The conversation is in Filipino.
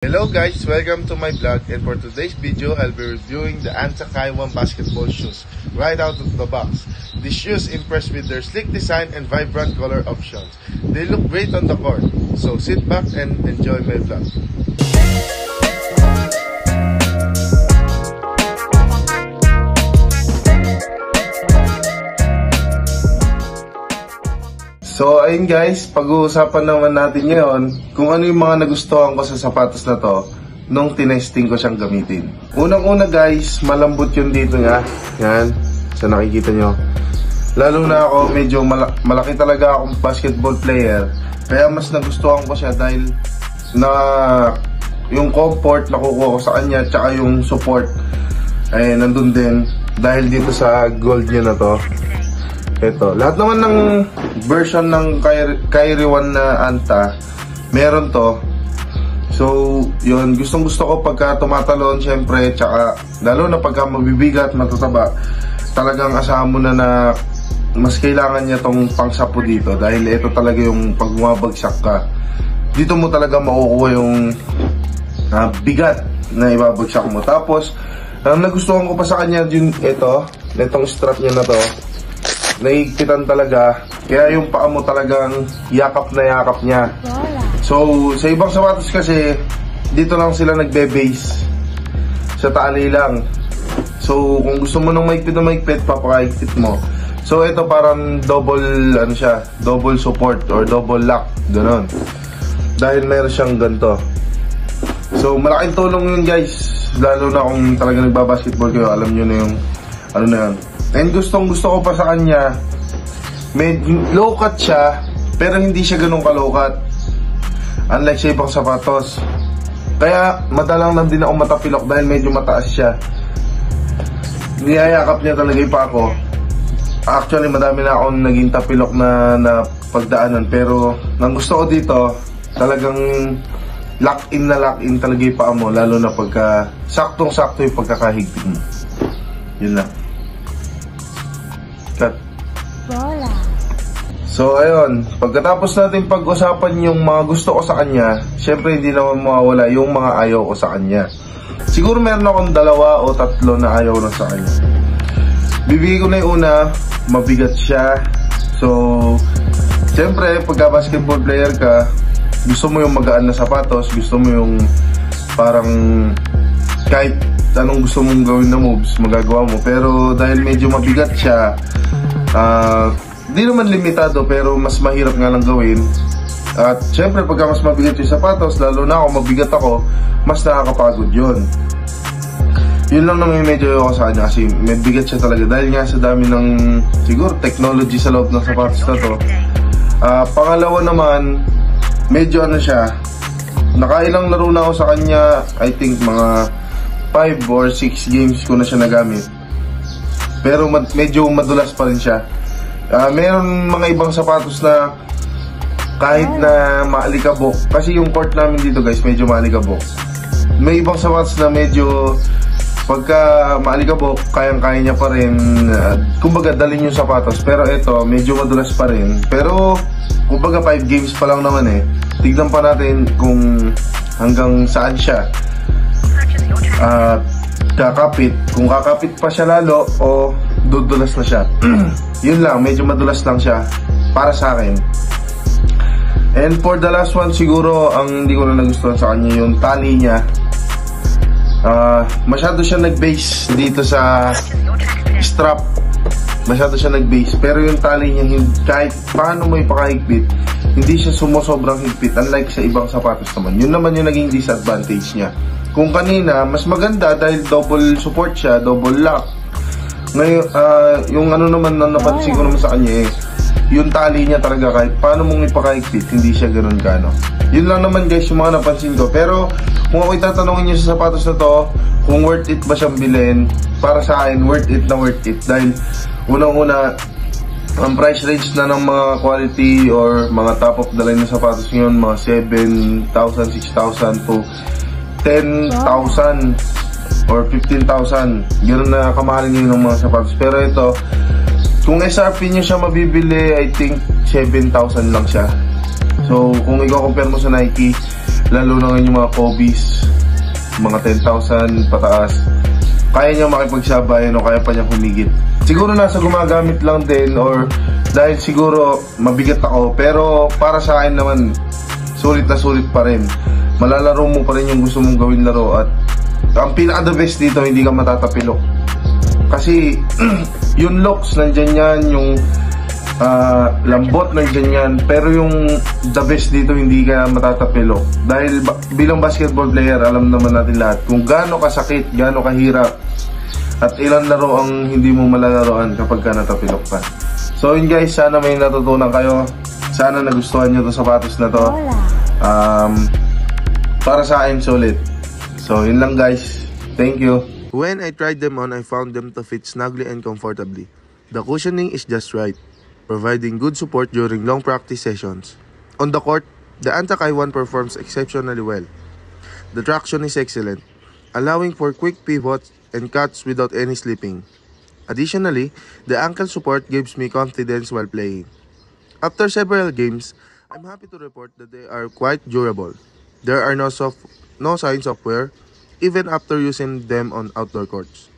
Hello guys, welcome to my vlog, and for today's video, I'll be reviewing the Ansa Kaiwan basketball shoes right out of the box. These shoes impress with their sleek design and vibrant color options. They look great on the court, so sit back and enjoy my vlog. So ayun guys, pag-uusapan naman natin ngayon kung ano yung mga nagustuhan ko sa sapatos na to nung tinesting ko siyang gamitin. Unang-una guys, malambot yun dito nga. Yan, so nakikita nyo. Lalo na ako, medyo malaki talaga akong basketball player. Kaya mas nagustuhan ko siya dahil na yung comfort nakukuha ko sa kanya, tsaka yung support ay nandun din dahil dito sa gold niya na to. Ito, lahat naman ng version ng Kyrie 1 na Anta, meron to. So, yun, gustong gusto ko pagka tumatalon, syempre, tsaka lalo na pagka mabibigat, matataba, talagang asahan mo na mas kailangan niya tong pangsapo dito dahil ito talaga yung pag bumabagsak ka, dito mo talaga makukuha yung bigat na ibabagsak mo. Tapos, ang nagustuhan ko pa sa kanya yung itong strap niya na to, nahigpitan talaga, kaya yung paa mo talagang yakap na yakap niya. So, sa ibang sapatos kasi, dito lang sila nagbe-base. Sa tali lang. So, kung gusto mo nung maigpit na maigpit, papakaigpit mo. So, ito parang double, double support or double lock, gano'n. Dahil meron siyang ganito. So, malaking tulong yun guys. Lalo na kung talaga nagbabasketball kayo, alam nyo na yung, ano na yun. And gustong gusto ko pa sa kanya, low cut siya, pero hindi siya ganun ka-low cut. Unlike sa ibang sapatos. Kaya madalang lang din ako matapilok dahil medyo mataas siya. Niyayakap niya talaga yung pa ako. Actually, madami na akong naging tapilok na pagdaanan. Pero nang gusto ko dito, talagang lock-in talaga yung paa mo. Lalo na pagka saktong-sakto yung pagkakahigpit mo. Yun lang. Bola. So ayun, pagkatapos natin pag-usapan yung mga gusto ko sa kanya, syempre hindi naman mawawala yung mga ayaw ko sa kanya. Siguro meron akong 2 o 3 na ayaw na sa kanya. Bibigay ko na yung una, mabigat siya. So syempre pagka basketball player ka, gusto mo yung magaan na sapatos, gusto mo yung parang kahit anong gusto mong gawin na moves, magagawa mo. Pero dahil medyo mabigat siya, di naman limitado pero mas mahirap nga lang gawin. At syempre pagka mas mabigat yung sapatos, lalo na ako mabigat ako, mas nakakapagod yun. Yun lang naman medyo ako sa kanya kasi may bigat siya talaga dahil nga sa dami ng siguro technology sa loob ng sapatos na to. Pangalawa naman, medyo siya, nakailang laro na ako sa kanya. I think mga 5 or 6 games ko na siya nagamit. Pero medyo madulas pa rin siya. Meron mga ibang sapatos na kahit na maalikabok, kasi yung court namin dito guys medyo maalikabok. May ibang sapatos na medyo pagka maalikabok, kayang-kaya niya pa rin, kumbaga dalhin yung sapatos. Pero ito medyo madulas pa rin. Pero kumbaga 5 games pa lang naman eh. Tignan pa natin kung hanggang saan siya kakapit, kung kakapit pa siya lalo o dudulas na siya. Yun lang, medyo madulas lang siya para sa akin. And for the last one, siguro ang hindi ko na nagustuhan sa kanya yung tali niya. Masyado siya nag-base dito sa strap, masyado siya nag-base, pero yung tali niya kahit paano mo ipakahigpit, hindi siya sumusobrang higpit, unlike sa ibang sapatos naman. Yun naman yung naging disadvantage niya. Kung kanina, mas maganda dahil double support siya, double lock. Ngayon, yung naman na napansin ko naman sa kanya yung tali niya talaga kahit paano mong ipakahigpit, hindi siya ganun kano. Yun lang naman guys yung mga napansin ko. Pero kung ako itatanungin nyo sa sapatos na to, kung worth it ba siyang bilhin, para sa akin, worth it na worth it. Dahil unang-una, ang price range na ng mga quality or mga top of the line na sapatos ngayon, mga 7,000, 6,000 to 10,000 or 15,000. Ganoon na kamahalin ngayon ng mga sapatos. Pero ito, kung SRP nyo siya mabibili, I think 7,000 lang siya. So kung i-compare mo sa Nike, lalo na ngayon yung mga Kobe's, mga 10,000 pataas, kaya niya makipagsabayan o kaya pa niya humigit. Siguro nasa gumagamit lang din or dahil siguro mabigat ako, pero para sa akin naman sulit na sulit pa rin. Malalaro mo pa rin yung gusto mong gawin laro at ang pinaka the best dito, hindi ka matatapilok. Kasi yung looks nandyan yan, yung lambot nandyan yan, pero yung the best dito hindi ka matatapilok. Dahil bilang basketball player, alam naman natin lahat kung gaano kasakit, gaano kahirap at ilang laro ang hindi mo malalaroan kapag ka natapilok ka. So yun guys, sana may natutunan kayo. Sana nagustuhan nyo itong sapatos na to. Para sa akin, solid. So yun lang guys. Thank you. When I tried them on, I found them to fit snugly and comfortably. The cushioning is just right, providing good support during long practice sessions. On the court, the Antakai one performs exceptionally well. The traction is excellent, allowing for quick pivots and cuts without any slipping. Additionally, the ankle support gives me confidence while playing. After several games, I'm happy to report that they are quite durable. There are no signs of wear, even after using them on outdoor courts.